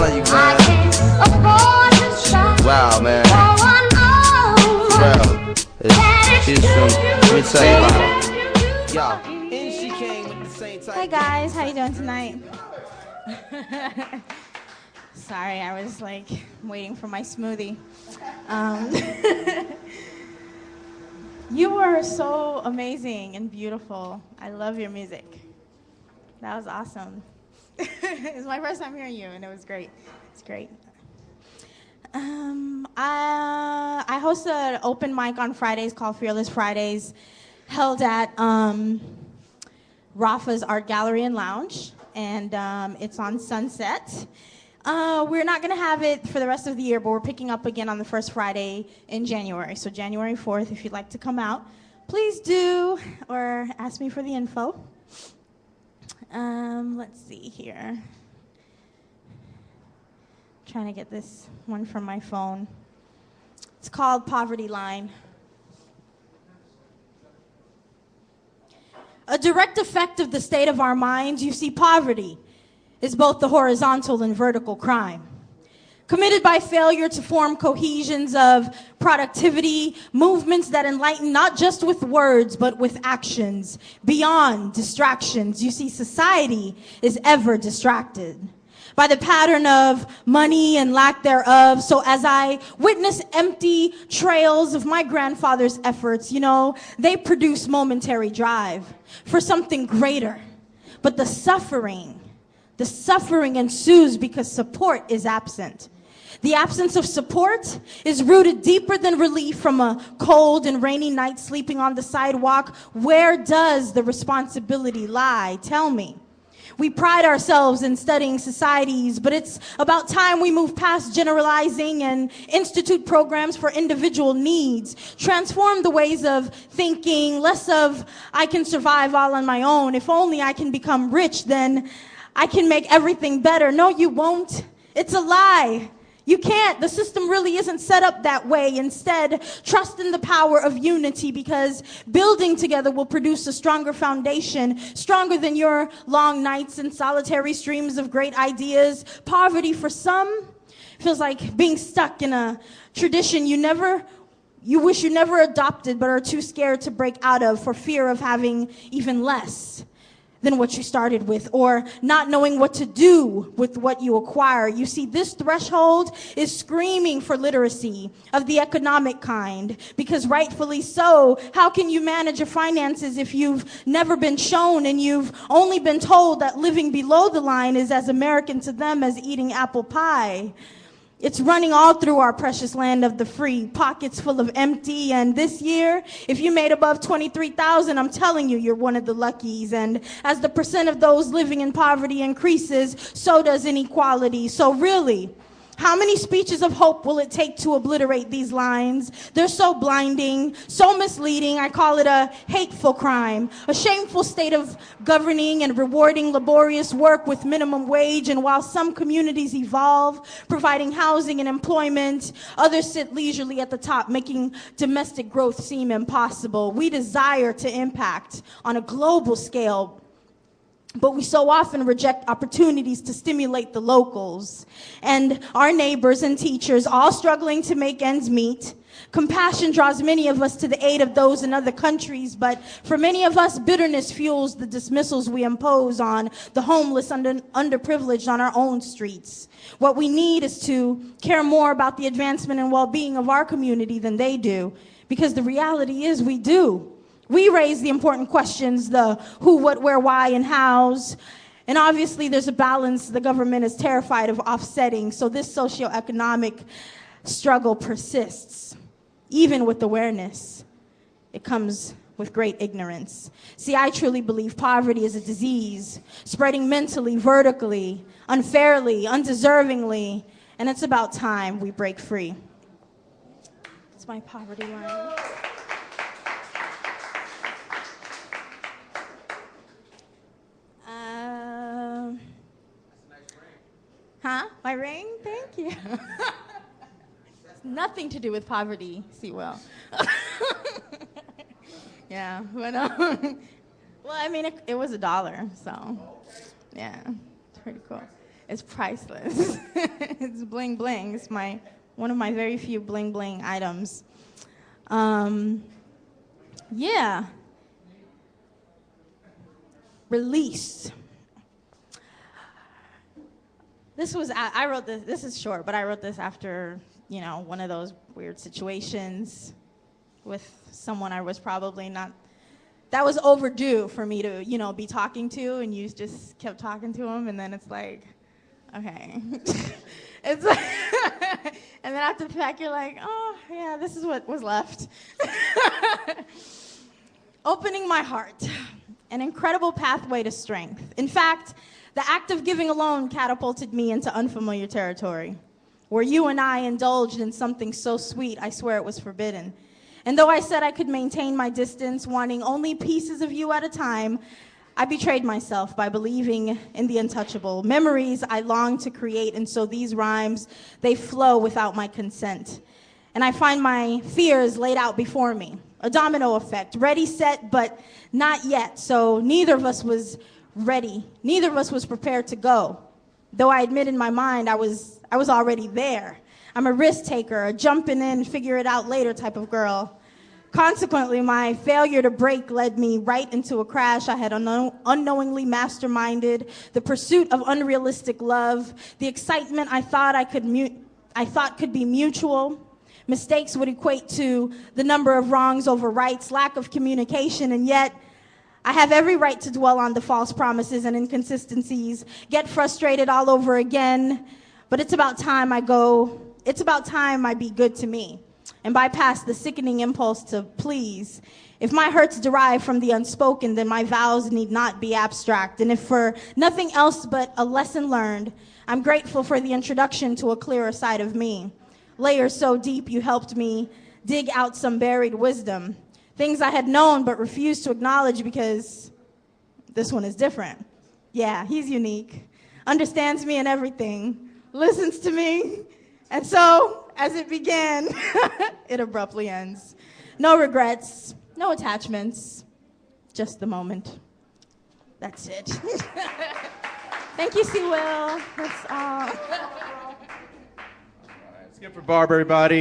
telling you, man. Wow, man. Bro, she's from, let me tell you about her. Yo, and she came with the same type. Hey guys, how you doing tonight? Sorry, I was like waiting for my smoothie. You are so amazing and beautiful. I love your music. That was awesome. It was my first time hearing you, and it was great. It's great. I host an open mic on Fridays called Fearless Fridays, held at Rafa's Art Gallery and Lounge, and it's on Sunset. We're not going to have it for the rest of the year, but we're picking up again on the first Friday in January. So January 4th, if you'd like to come out, please do, or ask me for the info. Let's see here. Trying to get this one from my phone. It's called Poverty Line. A direct effect of the state of our minds, you see, poverty is both the horizontal and vertical crime. Committed by failure to form cohesions of productivity, movements that enlighten not just with words, but with actions, beyond distractions. You see, society is ever distracted by the pattern of money and lack thereof. So as I witness empty trails of my grandfather's efforts, you know, they produce momentary drive for something greater. But the suffering ensues because support is absent. The absence of support is rooted deeper than relief from a cold and rainy night sleeping on the sidewalk. Where does the responsibility lie? Tell me. We pride ourselves in studying societies, but it's about time we move past generalizing and institute programs for individual needs. Transform the ways of thinking, less of, I can survive all on my own. If only I can become rich, then I can make everything better. No, you won't. It's a lie. You can't. The system really isn't set up that way. Instead, trust in the power of unity, because building together will produce a stronger foundation, stronger than your long nights and solitary streams of great ideas. Poverty for some feels like being stuck in a tradition you wish you never adopted, but are too scared to break out of for fear of having even less than what you started with, or not knowing what to do with what you acquire. You see, this threshold is screaming for literacy of the economic kind, because rightfully so, how can you manage your finances if you've never been shown and you've only been told that living below the line is as American to them as eating apple pie? It's running all through our precious land of the free, pockets full of empty. And this year, if you made above 23,000, I'm telling you, you're one of the luckies. And as the percent of those living in poverty increases, so does inequality. So really, how many speeches of hope will it take to obliterate these lines? They're so blinding, so misleading. I call it a hateful crime, a shameful state of governing and rewarding laborious work with minimum wage. And while some communities evolve, providing housing and employment, others sit leisurely at the top, making domestic growth seem impossible. We desire to impact on a global scale, but we so often reject opportunities to stimulate the locals and our neighbors and teachers, all struggling to make ends meet. Compassion draws many of us to the aid of those in other countries, but for many of us, bitterness fuels the dismissals we impose on the homeless and underprivileged on our own streets. What we need is to care more about the advancement and well-being of our community than they do, because the reality is we do. We raise the important questions, the who, what, where, why, and hows. And obviously there's a balance the government is terrified of offsetting. So this socioeconomic struggle persists. Even with awareness, it comes with great ignorance. See, I truly believe poverty is a disease, spreading mentally, vertically, unfairly, undeservingly. And it's about time we break free. It's my poverty line. My ring? Thank you. It's nothing to do with poverty, Sewell. Yeah, but well, I mean, it was $1, so yeah, it's pretty cool. It's priceless. It's bling bling. It's one of my very few bling bling items. Yeah. Release. I wrote this is short, but I wrote this after, one of those weird situations with someone I was probably not, that was overdue for me to, be talking to, and you just kept talking to him, and then it's like, okay. It's like, and then after the fact, you're like, oh, yeah, this is what was left. Opening my heart, an incredible pathway to strength. In fact, the act of giving alone catapulted me into unfamiliar territory, where you and I indulged in something so sweet, I swear it was forbidden. And though I said I could maintain my distance, wanting only pieces of you at a time, I betrayed myself by believing in the untouchable. Memories I long to create, and so these rhymes, they flow without my consent. And I find my fears laid out before me. A domino effect, ready, set, but not yet. So neither of us was ready. Neither of us was prepared to go. Though I admit in my mind I was already there. I'm a risk taker, a jumping in, figure it out later type of girl. Consequently, my failure to break led me right into a crash I had unknowingly masterminded, the pursuit of unrealistic love, the excitement I thought could be mutual. Mistakes would equate to the number of wrongs over rights, lack of communication, and yet I have every right to dwell on the false promises and inconsistencies, get frustrated all over again, but it's about time I be good to me and bypass the sickening impulse to please. If my hurts derive from the unspoken, then my vows need not be abstract. And if for nothing else but a lesson learned, I'm grateful for the introduction to a clearer side of me. Layers so deep you helped me dig out some buried wisdom. Things I had known but refused to acknowledge because this one is different. Yeah, he's unique. Understands me in everything. Listens to me. And so, as it began, it abruptly ends. No regrets, no attachments, just the moment. That's it. Thank you, C. Will. That's all. Let's give it for Barb, everybody.